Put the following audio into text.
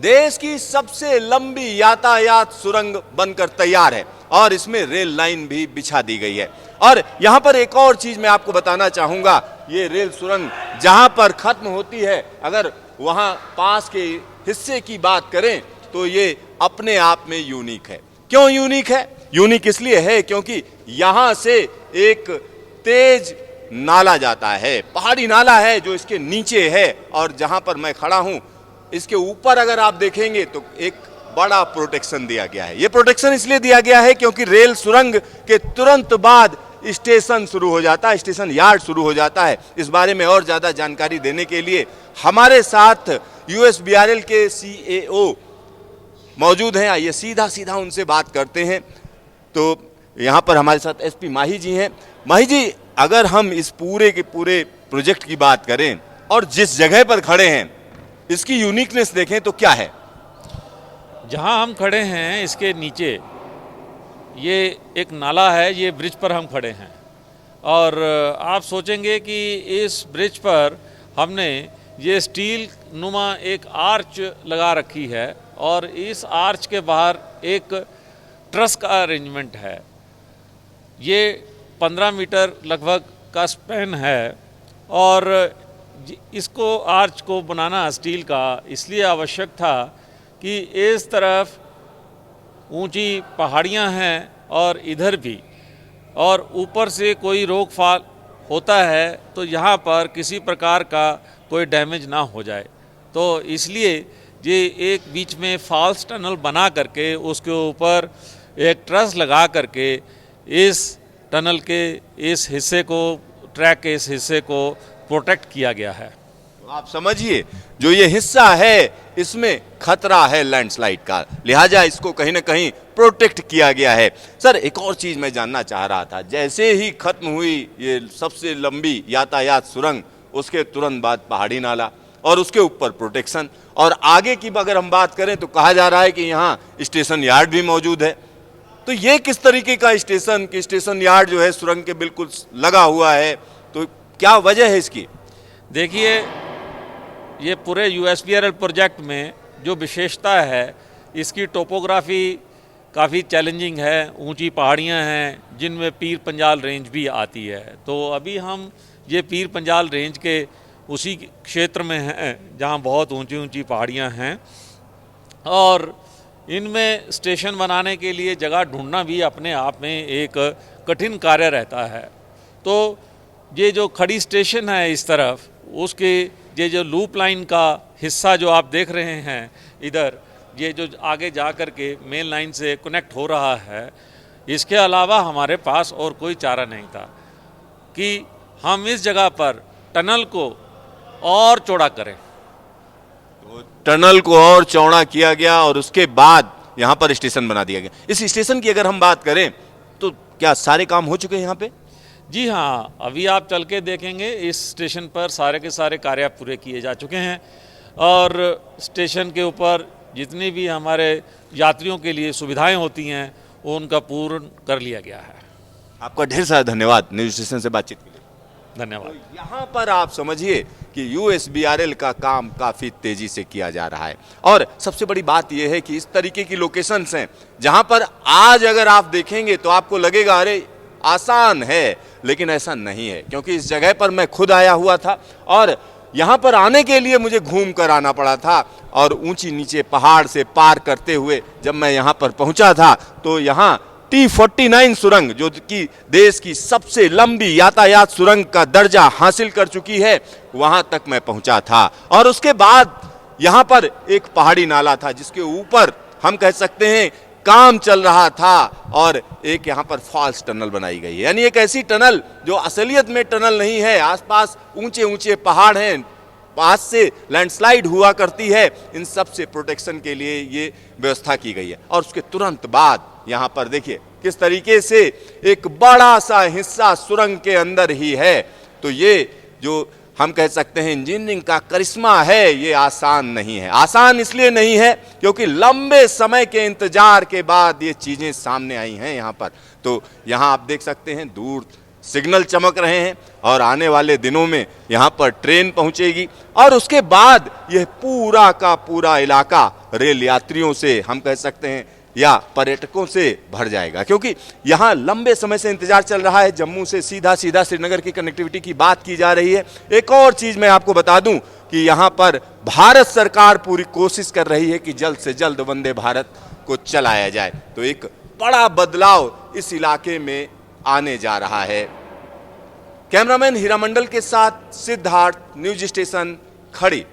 देश की सबसे लंबी यातायात सुरंग बनकर तैयार है और इसमें रेल लाइन भी बिछा दी गई है। और यहां पर एक और चीज मैं आपको बताना चाहूंगा, ये रेल सुरंग जहां पर खत्म होती है, अगर वहां पास के हिस्से की बात करें तो ये अपने आप में यूनिक है। क्यों यूनिक है? यूनिक इसलिए है क्योंकि यहां से एक तेज नाला जाता है, पहाड़ी नाला है जो इसके नीचे है, और जहां पर मैं खड़ा हूं इसके ऊपर अगर आप देखेंगे तो एक बड़ा प्रोटेक्शन दिया गया है। यह प्रोटेक्शन इसलिए दिया गया है क्योंकि रेल सुरंग के तुरंत बाद स्टेशन शुरू हो जाता है, स्टेशन यार्ड शुरू हो जाता है। इस बारे में और ज्यादा जानकारी देने के लिए हमारे साथ यूएसबीआरएल के सीएओ मौजूद हैं। आइए सीधा सीधा उनसे बात करते हैं। तो यहां पर हमारे साथ एसपी माही जी हैं। माही जी, अगर हम इस पूरे के पूरे प्रोजेक्ट की बात करें और जिस जगह पर खड़े हैं इसकी यूनिकनेस देखें तो क्या है? जहां हम खड़े हैं इसके नीचे ये एक नाला है, ये ब्रिज पर हम खड़े हैं और आप सोचेंगे कि इस ब्रिज पर हमने ये स्टील नुमा एक आर्च लगा रखी है और इस आर्च के बाहर एक ट्रस का अरेंजमेंट है। ये 15 मीटर लगभग का स्पैन है और इसको आर्च को बनाना स्टील का इसलिए आवश्यक था कि इस तरफ ऊंची पहाड़ियां हैं और इधर भी, और ऊपर से कोई रोक फाल होता है तो यहाँ पर किसी प्रकार का कोई डैमेज ना हो जाए। तो इसलिए ये एक बीच में फॉल्स टनल बना करके उसके ऊपर एक ट्रस लगा करके इस टनल के इस हिस्से को, ट्रैक के इस हिस्से को प्रोटेक्ट किया गया है। आप समझिए, जो ये हिस्सा है इसमें खतरा है लैंडस्लाइड का, लिहाजा इसको कहीं ना कहीं प्रोटेक्ट किया गया है। सर, एक और चीज मैं जानना चाह रहा था, जैसे ही खत्म हुई ये सबसे लंबी यातायात सुरंग, उसके तुरंत बाद पहाड़ी नाला और उसके ऊपर प्रोटेक्शन, और आगे की अगर हम बात करें तो कहा जा रहा है कि यहाँ स्टेशन यार्ड भी मौजूद है। तो ये किस तरीके का स्टेशन कि स्टेशन यार्ड जो है सुरंग के बिल्कुल लगा हुआ है, तो क्या वजह है इसकी? देखिए, ये पूरे यूएसबीआरएल प्रोजेक्ट में जो विशेषता है, इसकी टोपोग्राफी काफ़ी चैलेंजिंग है। ऊंची पहाड़ियां हैं जिनमें पीर पंजाल रेंज भी आती है। तो अभी हम ये पीर पंजाल रेंज के उसी क्षेत्र में हैं जहां बहुत ऊंची ऊंची पहाड़ियां हैं और इनमें स्टेशन बनाने के लिए जगह ढूंढना भी अपने आप में एक कठिन कार्य रहता है। तो ये जो खड़ी स्टेशन है इस तरफ, उसके ये जो लूप लाइन का हिस्सा जो आप देख रहे हैं इधर, ये जो आगे जा कर के मेन लाइन से कनेक्ट हो रहा है, इसके अलावा हमारे पास और कोई चारा नहीं था कि हम इस जगह पर टनल को और चौड़ा करें। तो टनल को और चौड़ा किया गया और उसके बाद यहाँ पर स्टेशन बना दिया गया। इस स्टेशन की अगर हम बात करें तो क्या सारे काम हो चुके हैं यहाँ पे? जी हाँ, अभी आप चल के देखेंगे इस स्टेशन पर सारे के सारे कार्य पूरे किए जा चुके हैं और स्टेशन के ऊपर जितनी भी हमारे यात्रियों के लिए सुविधाएं होती हैं उनका पूर्ण कर लिया गया है। आपका ढेर सारा धन्यवाद न्यूज स्टेशन से बातचीत के लिए। धन्यवाद। तो यहाँ पर आप समझिए कि यूएसबीआरएल का काम काफी तेजी से किया जा रहा है और सबसे बड़ी बात यह है कि इस तरीके की लोकेशंस हैं जहां पर आज अगर आप देखेंगे तो आपको लगेगा अरे आसान है, लेकिन ऐसा नहीं है, क्योंकि इस जगह पर मैं खुद आया हुआ था और यहाँ पर आने के लिए मुझे घूम कर आना पड़ा था और ऊंची नीचे पहाड़ से पार करते हुए जब मैं यहाँ पर पहुँचा था तो यहाँ T49 सुरंग, जो कि देश की सबसे लंबी यातायात सुरंग का दर्जा हासिल कर चुकी है, वहां तक मैं पहुंचा था। और उसके बाद यहाँ पर एक पहाड़ी नाला था जिसके ऊपर हम कह सकते हैं काम चल रहा था और एक यहाँ पर फॉल्स टनल बनाई गई है, यानी एक ऐसी टनल जो असलियत में टनल नहीं है। आसपास ऊंचे ऊंचे पहाड़ हैं, पास से लैंडस्लाइड हुआ करती है, इन सब से प्रोटेक्शन के लिए ये व्यवस्था की गई है। और उसके तुरंत बाद यहाँ पर देखिए किस तरीके से एक बड़ा सा हिस्सा सुरंग के अंदर ही है। तो ये जो हम कह सकते हैं इंजीनियरिंग का करिश्मा है, ये आसान नहीं है। आसान इसलिए नहीं है क्योंकि लंबे समय के इंतजार के बाद ये चीजें सामने आई हैं यहाँ पर। तो यहाँ आप देख सकते हैं दूर सिग्नल चमक रहे हैं और आने वाले दिनों में यहाँ पर ट्रेन पहुंचेगी और उसके बाद यह पूरा का पूरा इलाका रेल यात्रियों से, हम कह सकते हैं, या पर्यटकों से भर जाएगा, क्योंकि यहां लंबे समय से इंतजार चल रहा है। जम्मू से सीधा सीधा श्रीनगर की कनेक्टिविटी की बात की जा रही है। एक और चीज मैं आपको बता दूं कि यहां पर भारत सरकार पूरी कोशिश कर रही है कि जल्द से जल्द वंदे भारत को चलाया जाए। तो एक बड़ा बदलाव इस इलाके में आने जा रहा है। कैमरामैन हीरा मंडल के साथ सिद्धार्थ, न्यूज स्टेशन खड़ी।